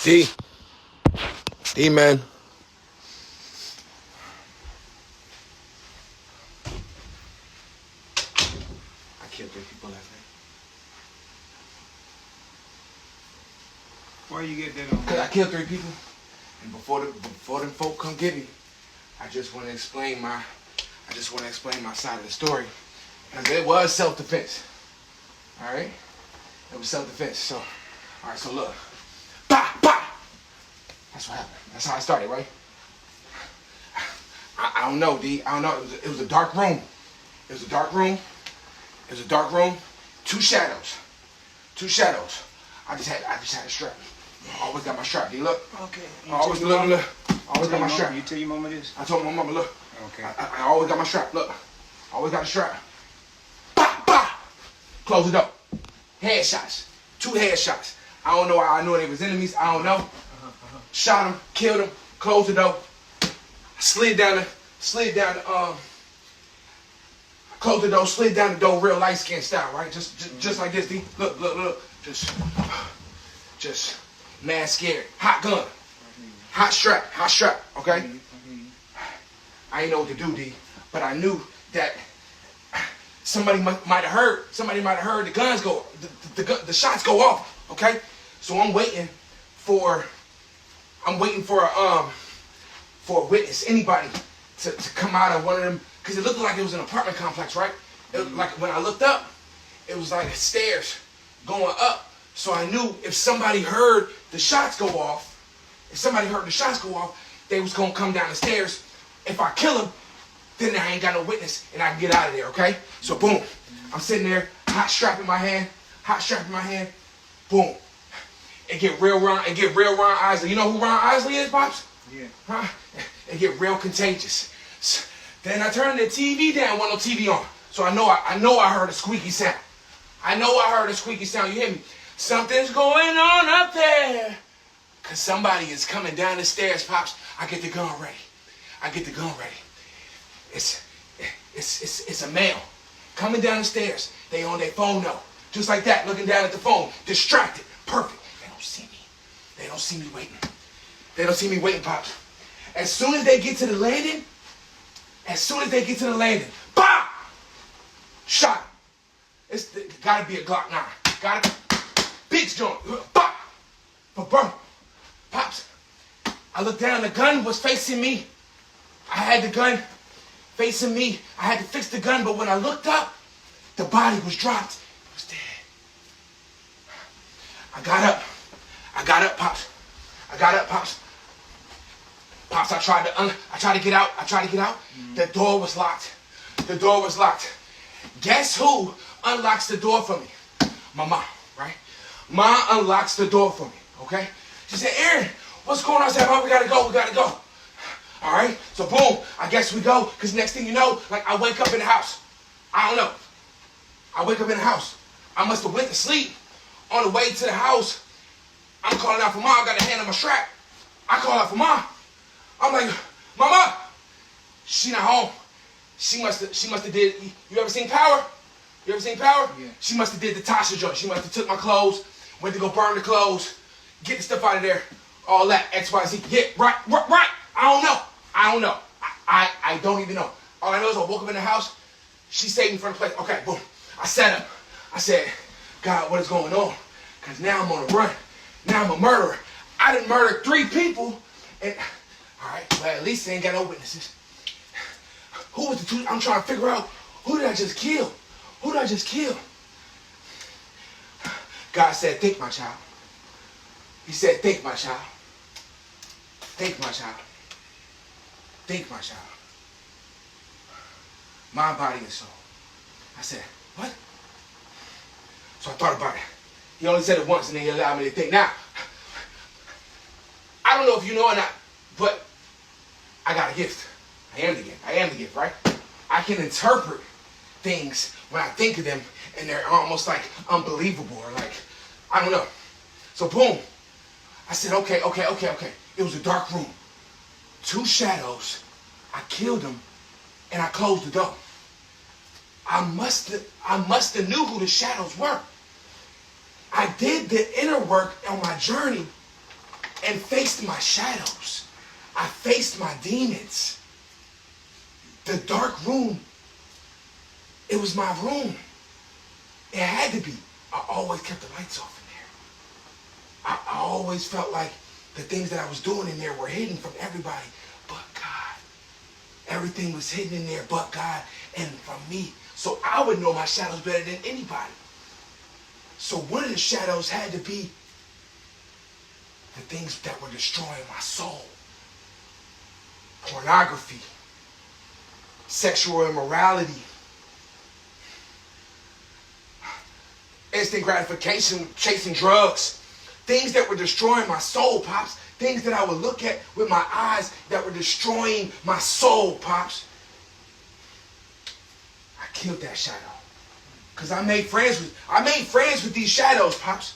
D. D, man. I killed 3 people last night. Why you get that on? Cause I killed 3 people, and before them folk come get me, I just want to explain my side of the story, cause it was self-defense. All right, it was self-defense. So, all right, so look, bah, bah. That's what happened. That's how I started, right? I don't know, D. I don't know. It was a dark room. It was a dark room. It was a dark room. 2 shadows. 2 shadows. I just had a strap. I always got my strap, D. Look. Okay. I always look. I always got my strap. You tell your mama this? I told my mama, look. Okay. I always got my strap. Look. I always got a strap. Bah, bah. Close the door. Headshots. 2 headshots. I don't know why I knew they was enemies. I don't know. Shot him, killed him, closed the door. Slid down closed the door, slid down the door real light skin style, right? Just like this, D. Look. Just mad scared. Hot gun. Hot strap, okay? I ain't know what to do, D, but I knew that somebody might have heard the guns go, the shots go off, okay? So I'm waiting for a witness, anybody to come out of one of them, because it looked like it was an apartment complex, right? It was like when I looked up, it was like stairs going up. So I knew if somebody heard the shots go off, they was gonna come down the stairs. If I kill them, then I ain't got no witness and I can get out of there, okay? So boom, I'm sitting there, hot strap in my hand, boom. It get real Ron Isley. You know who Ron Isley is, Pops? Yeah. Huh? It get real contagious. Then I turned the TV down, wasn't no TV on. So I know I heard a squeaky sound. You hear me? Something's going on up there. Cause somebody is coming down the stairs, Pops. I get the gun ready. It's a male coming down the stairs. They on their phone though. Just like that, looking down at the phone. Distracted. Perfect. They don't see me. They don't see me waiting, Pops. As soon as they get to the landing, bah! Shot. It's gotta be a Glock 9. Gotta be. Big joint. Bah! For burn. Pops. I looked down, the gun was facing me. I had the gun facing me. I had to fix the gun, but when I looked up, the body was dropped. It was dead. I got up, Pops. Pops, I tried to get out. The door was locked. Guess who unlocks the door for me? My mom, right? Mom unlocks the door for me, okay? She said, Aaron, what's going on? I said, Mom, we gotta go. All right, so boom, I guess we go, because next thing you know, like I wake up in the house. I don't know. I must have went to sleep. On the way to the house, I'm calling out for Mom. I got a hand on my strap. I call out for Mom. I'm like, Mama, she not home. She must have did, you ever seen Power? Yeah. She must have did the Tasha joint. She must have took my clothes, went to go burn the clothes, get the stuff out of there, all that, X, Y, Z. Yeah, right. I don't know. I don't even know. All I know is I woke up in the house. She saved me from the place. Okay, boom. I sat up. I said, God, what is going on? Because now I'm on the run. Now I'm a murderer. I done murdered 3 people. And, all right, well, at least they ain't got no witnesses. Who was the 2? I'm trying to figure out, who did I just kill? God said, think, my child. He said, think, my child. Mind, body, and soul. I said, what? So I thought about it. He only said it once and then he allowed me to think. Now, I don't know if you know or not, but I got a gift. I am the gift, right? I can interpret things when I think of them and they're almost like unbelievable or like, I don't know. So boom, I said, okay. It was a dark room. 2 shadows. I killed them and I closed the door. I must have knew who the shadows were. I did the inner work on my journey and faced my shadows. I faced my demons. The dark room, it was my room. It had to be. I always kept the lights off in there. I always felt like the things that I was doing in there were hidden from everybody but God. Everything was hidden in there but God and from me. So I would know my shadows better than anybody. So one of the shadows had to be the things that were destroying my soul. Pornography, sexual immorality, instant gratification, chasing drugs, things that were destroying my soul, Pops. Things that I would look at with my eyes that were destroying my soul, Pops. I killed that shadow. Because I made friends with these shadows, Pops.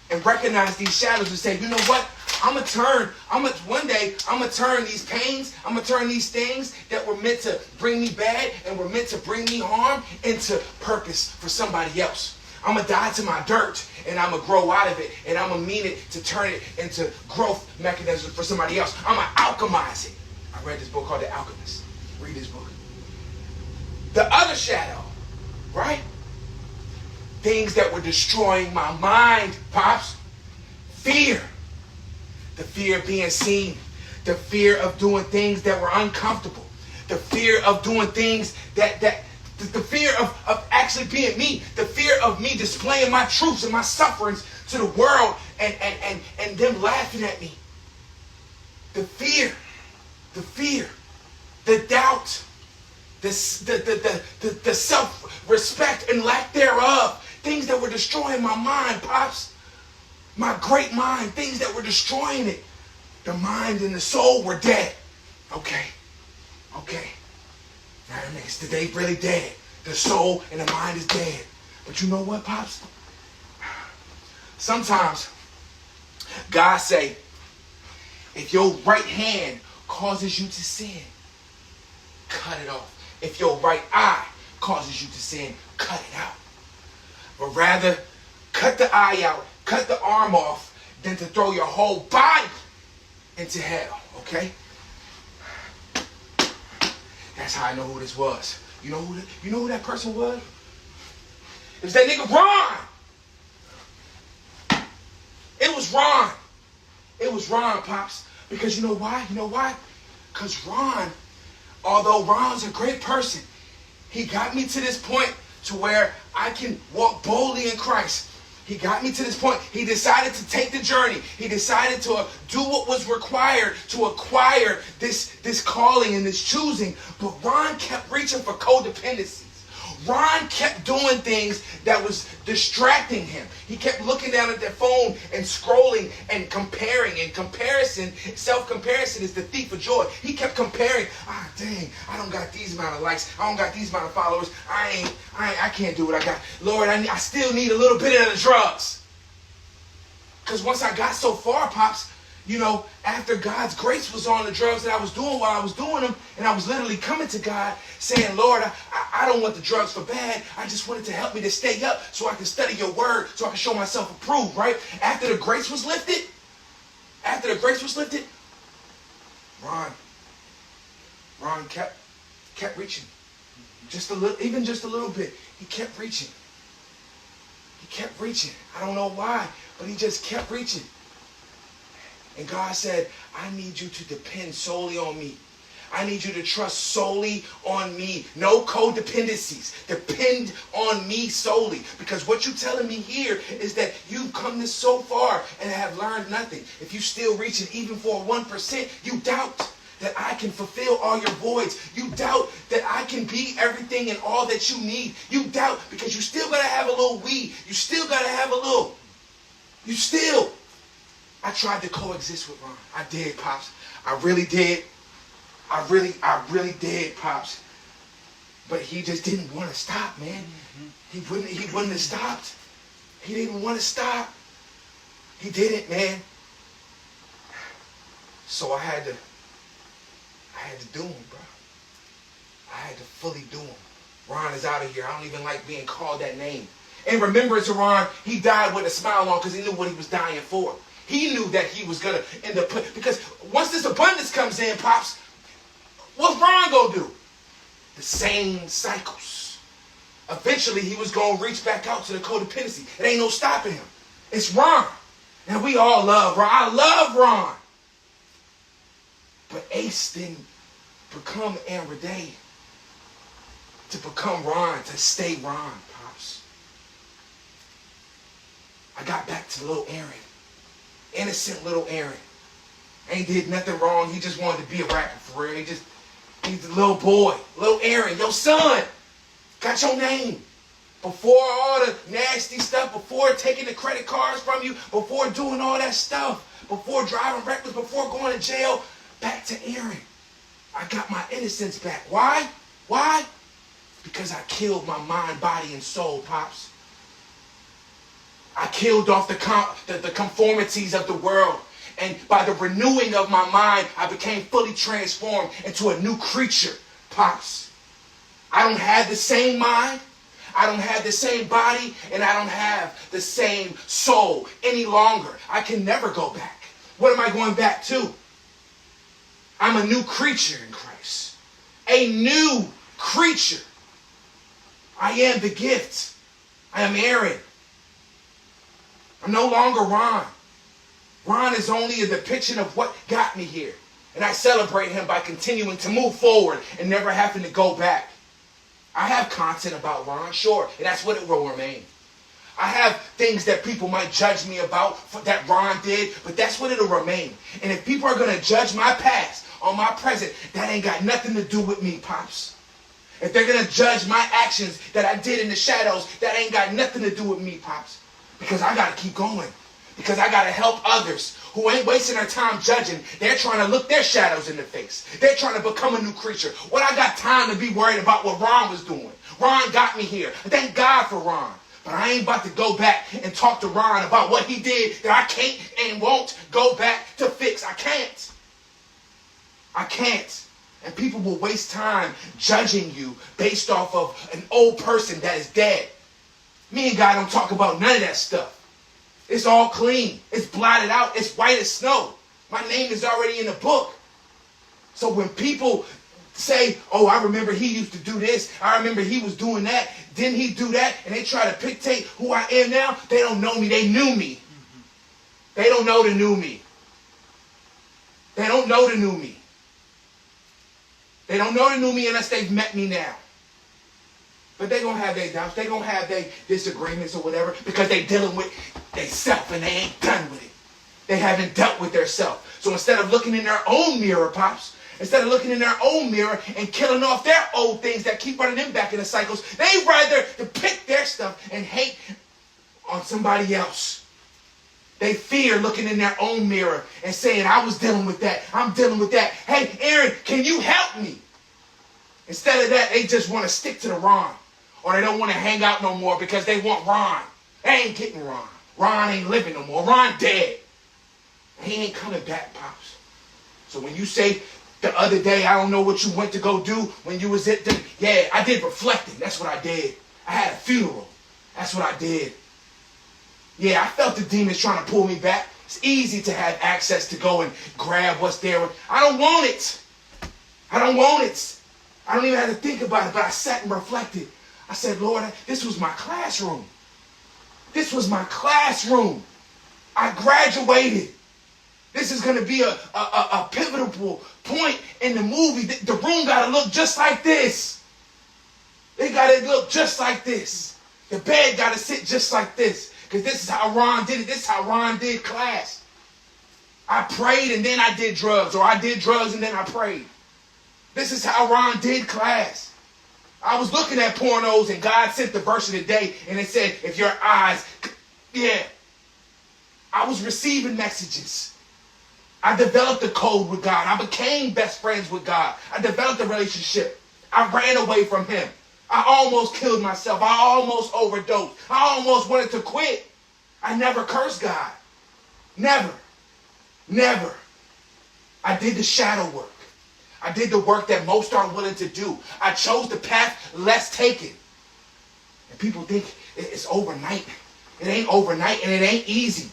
And recognized these shadows and say, you know what? One day, I'm going to turn these pains, I'm going to turn these things that were meant to bring me bad and were meant to bring me harm into purpose for somebody else. I'm going to die to my dirt and I'm going to grow out of it and I'm going to mean it to turn it into growth mechanisms for somebody else. I'm going to alchemize it. I read this book called The Alchemist. Read this book. The other shadow, right? Things that were destroying my mind, Pops. Fear. The fear of being seen. The fear of doing things that were uncomfortable. The fear of doing things the fear of actually being me. The fear of me displaying my truths and my sufferings to the world and them laughing at me. The fear. The doubt. The self-respect and lack thereof. Things that were destroying my mind, Pops. My great mind. Things that were destroying it. The mind and the soul were dead. Okay. Now that makes today really dead. The soul and the mind is dead. But you know what, Pops? Sometimes God say, if your right hand causes you to sin, cut it off. If your right eye causes you to sin, cut it out. But rather, cut the eye out, cut the arm off, than to throw your whole body into hell, okay? That's how I know who this was. You know who that person was? It was that nigga Ron. It was Ron. It was Ron, Pops. Because you know why? Because Ron, although Ron's a great person, he got me to this point to where I can walk boldly in Christ. He got me to this point. He decided to take the journey. He decided to do what was required to acquire this calling and this choosing. But Ron kept reaching for codependencies. Ron kept doing things that was distracting him. He kept looking down at their phone and scrolling and comparing. And comparison, self-comparison is the thief of joy. He kept comparing. Dang, I don't got these amount of likes. I don't got these amount of followers. I can't do what I got. Lord, I still need a little bit of the drugs. Because once I got so far, Pops, after God's grace was on the drugs that I was doing while I was doing them, and I was literally coming to God saying, Lord, I don't want the drugs for bad. I just wanted to help me to stay up so I can study your word, so I can show myself approved, right? After the grace was lifted, Ron kept reaching. Just a little bit. He kept reaching. I don't know why, but he just kept reaching. And God said, I need you to depend solely on me. I need you to trust solely on me. No codependencies. Depend on me solely. Because what you're telling me here is that you've come this so far and have learned nothing. If you still reaching even for 1%, you doubt that I can fulfill all your voids. You doubt that I can be everything and all that you need. You doubt because you still got to have a little weed. You still got to have a little. I tried to coexist with Ron. I did, Pops. I really did. I really did, Pops. But he just didn't want to stop, man. He wouldn't have stopped. He didn't want to stop. He didn't, man. So I had to do him, bro. I had to fully do him. Ron is out of here. I don't even like being called that name. In remembrance of Ron, he died with a smile on because he knew what he was dying for. He knew that he was going to end up because once this abundance comes in, Pops, what's Ron going to do? The same cycles. Eventually, he was going to reach back out to the codependency. It ain't no stopping him. It's Ron. And we all love Ron. I love Ron. But Ace didn't become Aaron Day to become Ron, to stay Ron, Pops. I got back to little Aaron. Innocent little Aaron. Ain't did nothing wrong. He just wanted to be a rapper for real. He's a little boy. Little Aaron, your son. Got your name. Before all the nasty stuff, before taking the credit cards from you, before doing all that stuff, before driving reckless, before going to jail, back to Aaron. I got my innocence back. Why? Why? Because I killed my mind, body, and soul, Pops. I killed off the conformities of the world. And by the renewing of my mind, I became fully transformed into a new creature, Pops. I don't have the same mind. I don't have the same body, and I don't have the same soul any longer. I can never go back. What am I going back to? I'm a new creature in Christ. A new creature. I am the gift. I am Aaron. I'm no longer Ron. Ron is only a depiction of what got me here. And I celebrate him by continuing to move forward and never having to go back. I have content about Ron, sure, and that's what it will remain. I have things that people might judge me about that Ron did, but that's what it'll remain. And if people are going to judge my past or my present, that ain't got nothing to do with me, Pops. If they're going to judge my actions that I did in the shadows, that ain't got nothing to do with me, Pops. Because I got to keep going. Because I got to help others who ain't wasting their time judging. They're trying to look their shadows in the face. They're trying to become a new creature. What I got time to be worried about what Ron was doing. Ron got me here. Thank God for Ron. But I ain't about to go back and talk to Ron about what he did that I can't and won't go back to fix. I can't. I can't. And people will waste time judging you based off of an old person that is dead. Me and God don't talk about none of that stuff. It's all clean. It's blotted out. It's white as snow. My name is already in the book. So when people say, oh, I remember he used to do this. I remember he was doing that. Didn't he do that? And they try to dictate who I am now. They don't know me. They knew me. They don't know the new me. They don't know the new me. They don't know the new me unless they've met me now. But they're going to have their doubts. They're going to have their disagreements or whatever because they're dealing with their self and they ain't done with it. They haven't dealt with their self. So instead of looking in their own mirror, Pops, instead of looking in their own mirror and killing off their old things that keep running them back in the cycles, they rather depict their stuff and hate on somebody else. They fear looking in their own mirror and saying, I was dealing with that. I'm dealing with that. Hey, Aaron, can you help me? Instead of that, they just want to stick to the Ron. Or they don't want to hang out no more because they want Ron. They ain't getting Ron. Ron ain't living no more. Ron dead. He ain't coming back, Pops. So when you say the other day, I don't know what you went to go do when you was at the... Yeah, I did reflecting. That's what I did. I had a funeral. That's what I did. Yeah, I felt the demons trying to pull me back. It's easy to have access to go and grab what's there. I don't want it. I don't want it. I don't even have to think about it, but I sat and reflected. I said, Lord, this was my classroom. This was my classroom. I graduated. This is going to be a pivotal point in the movie. The room got to look just like this. It got to look just like this. The bed got to sit just like this. Because this is how Ron did it. This is how Ron did class. I prayed and then I did drugs. Or I did drugs and then I prayed. This is how Ron did class. I was looking at pornos and God sent the verse of the day and it said, if your eyes, yeah. I was receiving messages. I developed a code with God. I became best friends with God. I developed a relationship. I ran away from him. I almost killed myself. I almost overdosed. I almost wanted to quit. I never cursed God. Never. Never. I did the shadow work. I did the work that most aren't willing to do. I chose the path less taken. And people think it's overnight. It ain't overnight and it ain't easy.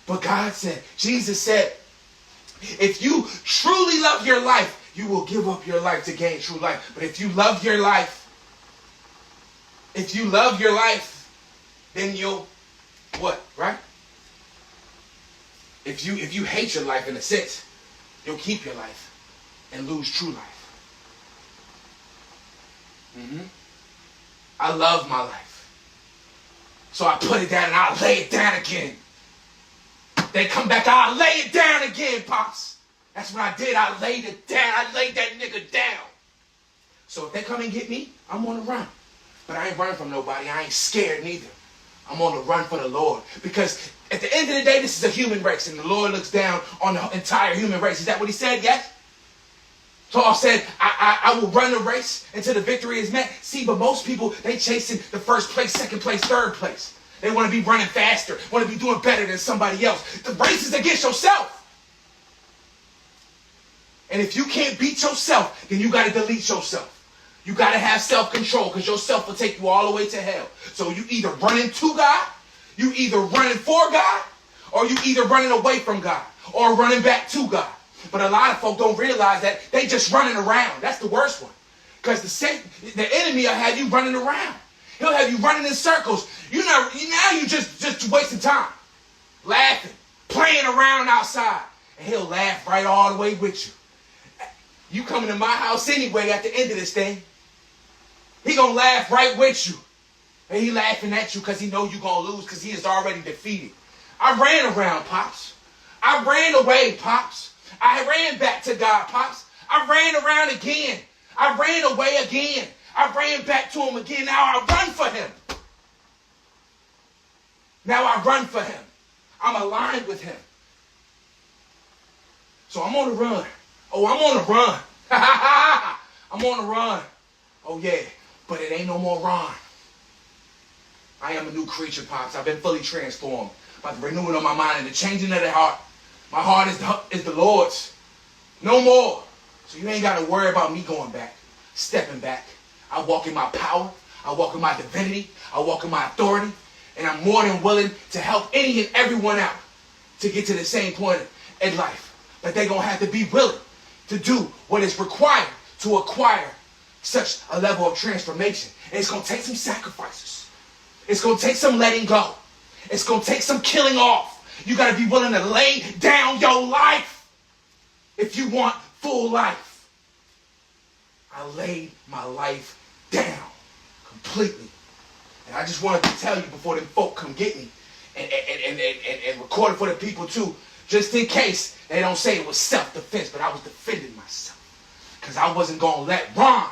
But God said, Jesus said, if you truly love your life, you will give up your life to gain true life. But if you love your life, then you'll what, right? If you hate your life in a sense, you'll keep your life and lose true life. I love my life. So I put it down and I lay it down again. They come back, I lay it down again, Pops. That's what I did. I laid it down. I laid that nigga down. So if they come and get me, I'm on the run. But I ain't running from nobody. I ain't scared neither. I'm on the run for the Lord. Because at the end of the day, this is a human race. And the Lord looks down on the entire human race. Is that what he said? Yes? Paul said, I will run the race until the victory is met. See, but most people, they chasing the first place, second place, third place. They want to be running faster, want to be doing better than somebody else. The race is against yourself. And if you can't beat yourself, then you got to delete yourself. You got to have self-control because yourself will take you all the way to hell. So you either running to God, you either running for God, or you either running away from God or running back to God. But a lot of folk don't realize that they just running around. That's the worst one. Because the enemy will have you running around. He'll have you running in circles. Now you just wasting time. Laughing, playing around outside. And he'll laugh right all the way with you. You coming to my house anyway at the end of this thing. He gonna laugh right with you. And he laughing at you because he know you gonna lose because he is already defeated. I ran around, Pops. I ran away, Pops. I ran back to God, Pops. I ran around again. I ran away again. I ran back to him again. Now I run for him. Now I run for him. I'm aligned with him. So I'm on the run. Oh, I'm on the run. I'm on the run. Oh, yeah. But it ain't no more run. I am a new creature, Pops. I've been fully transformed by the renewing of my mind and the changing of the heart. My heart is the Lord's. No more. So you ain't got to worry about me going back, stepping back. I walk in my power. I walk in my divinity. I walk in my authority. And I'm more than willing to help any and everyone out to get to the same point in life. But they're going to have to be willing to do what is required to acquire such a level of transformation. And it's going to take some sacrifices. It's going to take some letting go. It's going to take some killing off. You got to be willing to lay down your life if you want full life. I laid my life down completely. And I just wanted to tell you before them folk come get me and record it for the people too, just in case they don't say it was self-defense, but I was defending myself. Because I wasn't going to let Ron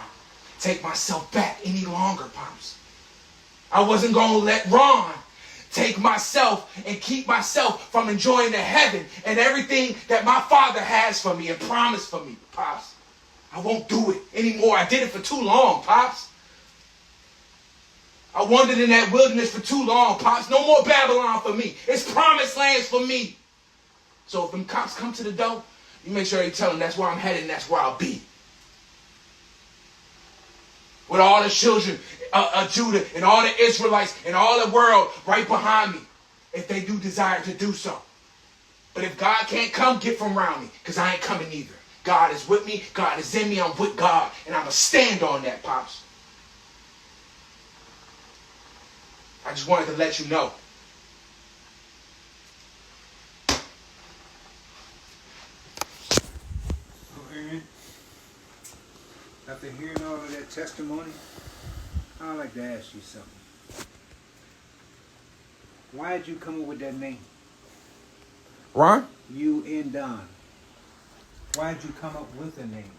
take myself back any longer, Pops. I wasn't going to let Ron take myself and keep myself from enjoying the heaven and everything that my Father has for me and promised for me, Pops. I won't do it anymore. I did it for too long, Pops. I wandered in that wilderness for too long, Pops. No more Babylon for me. It's promised lands for me. So if them cops come to the door, you make sure you tell them that's where I'm headed and that's where I'll be. With all the children of Judah and all the Israelites and all the world right behind me, if they do desire to do so. But if God can't come, get from around me, because I ain't coming either. God is with me. God is in me. I'm with God. And I'm going to stand on that, Pops. I just wanted to let you know. Aaron, after hearing all of that testimony, I'd like to ask you something. Why did you come up with that name? Ron? You and Don. Why did you come up with a name?